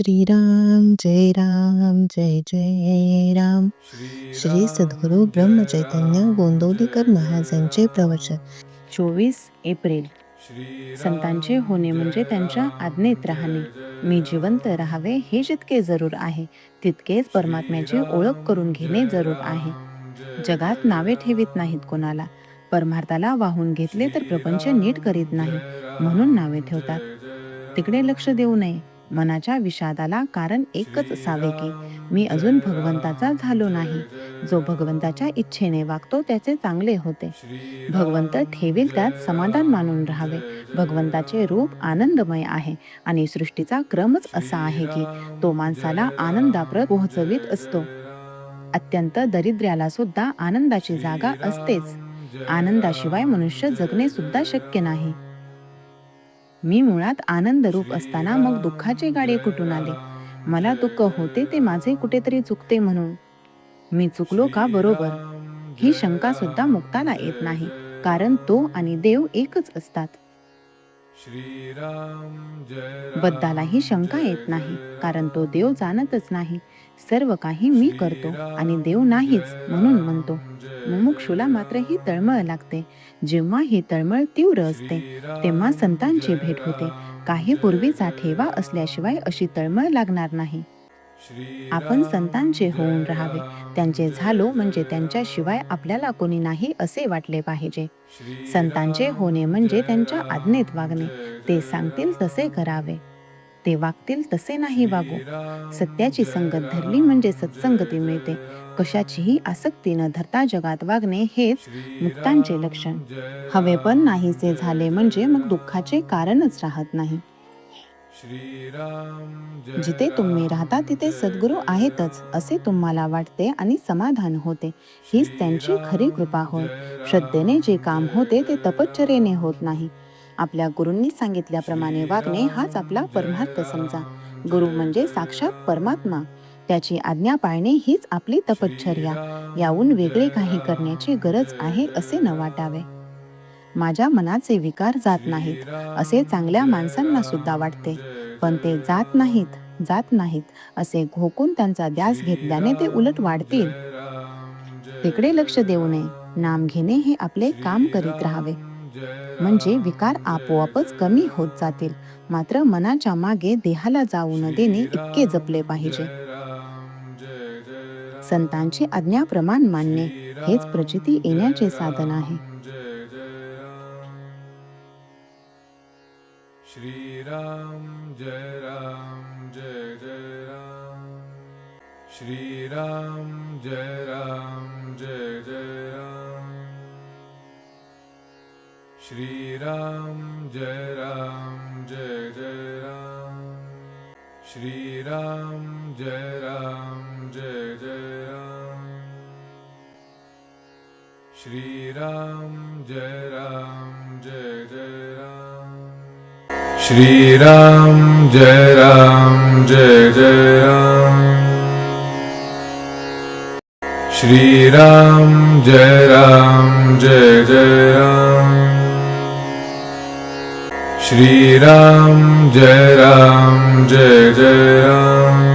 श्रीराम जय राम जय जय राम. श्री सद्गुरु ब्रह्मचैतन्य गोंदवलेकर महाराजांचे प्रवचन. 24 एप्रिल. संतांचे होणे म्हणजे त्यांच्या आज्ञेत राहणे. मी जिवंत राहावे हे जितके जरूर आहे तितकेच परमात्म्याची ओळख करून घेणे जरूर आहे. जगात नावे ठेवीत नाहीत कोणाला. परमार्थाला वाहून घेतले तर प्रपंच नीट करीत नाही म्हणून नावे ठेवतात. तिकडे लक्ष देऊ नये. मनाच्या विषादाला कारण एकच असावे की मी अजून भगवंताचा झालो नाही. जो भगवंताच्या इच्छेने वागतो त्याचे चांगले होते. भगवंत ठेवील त्यात समाधान मानून राहावे. भगवंताचे रूप आनंदमय आहे आणि सृष्टीचा क्रमच असा आहे की तो माणसाला आनंदाप्रत पोहोचवित असतो. अत्यंत दरिद्र्याला सुद्धा आनंदाची जागा असतेच. आनंदाशिवाय मनुष्य जगणे सुद्धा शक्य नाही. मी मुळात आनंद रूप असताना मग दुःखाचे गाडे कुठून आले? मला दुःख होते ते माझे कुठेतरी चुकते म्हणून. मी चुकलो का बरोबर? ही शंका सुद्धा मुक्ताला येत नाही, कारण तो आणि देव एकच असतात. बद्धाला ही शंका येत नाही, कारण तो देव जाणतच नाही. सर्व काही मी करतो आणि देव नाहीच म्हणून म्हणतो. मुमुक्षुला मात्र ही तळमळ लागते. जेव्हा ही तळमळ तीव्र असते तेव्हा संतांची भेट होते. काही पूर्वीचा ठेवा असल्याशिवाय अशी तळमळ लागणार नाही. आपण संतांचे होऊन राहावे. त्यांचे झालो म्हणजे त्यांच्याशिवाय आपल्याला कोणी नाही असे वाटले पाहिजे. संतांचे होणे म्हणजे त्यांच्या आज्ञेत वागणे. ते सांगतील तसे करावे. ते वागतील तसे नाही वागू. सत्याची संगत धरली म्हणजे सत्संगती मिळते. कशाचीही आसक्ती न धरता जगात वागणे हेच मुक्तांचे लक्षण. हवे पण नाहीसे झाले म्हणजे मग दुःखाचे कारणच राहत नाही. जिथे तुम्ही राहता तिथे सद्गुरू आहेतच असे तुम्हाला वाटते आणि समाधान होते. हीच त्यांची खरी कृपा होय. श्रद्धेने जे काम होते ते तपश्चर्येने होत नाही. आपल्या गुरूंनी सांगितल्याप्रमाणे वागणे हाच आपला परमार्थ समजा. गुरु म्हणजे साक्षात परमात्मा. त्याची आज्ञा पाळणे हीच आपली तपश्चर्या. याहून वेगळे काही करण्याची गरज आहे असे न वाटावे. माझ्या मनाचे विकार जात नाहीत असे चांगल्या माणसांना सुद्धा वाटते, पण ते जात नाहीत असे घोकून त्यांचा ध्यास घेतल्याने ते उलट वाढतील. तिकडे लक्ष देऊ नये. नाम घेणे हे आपले काम करीत राहावे, म्हणजे विकार आपोआपच कमी होत जातील. मात्र मनाच्या मागे देहाला जाऊ न देणे इतके जपले पाहिजे. संतांची आज्ञा प्रमाण मानणे हेच प्रचिती येण्याचे साधन आहे. श्रीराम जय राम जय जय राम. श्रीराम जय राम जय जय राम. श्रीराम जय राम जय जय राम. श्रीराम जय राम जय जय राम. श्रीराम जय राम जय जय राम. श्रीराम जय राम जय जय राम. श्रीराम जय राम जय जय राम. श्रीराम जय राम जय जय राम.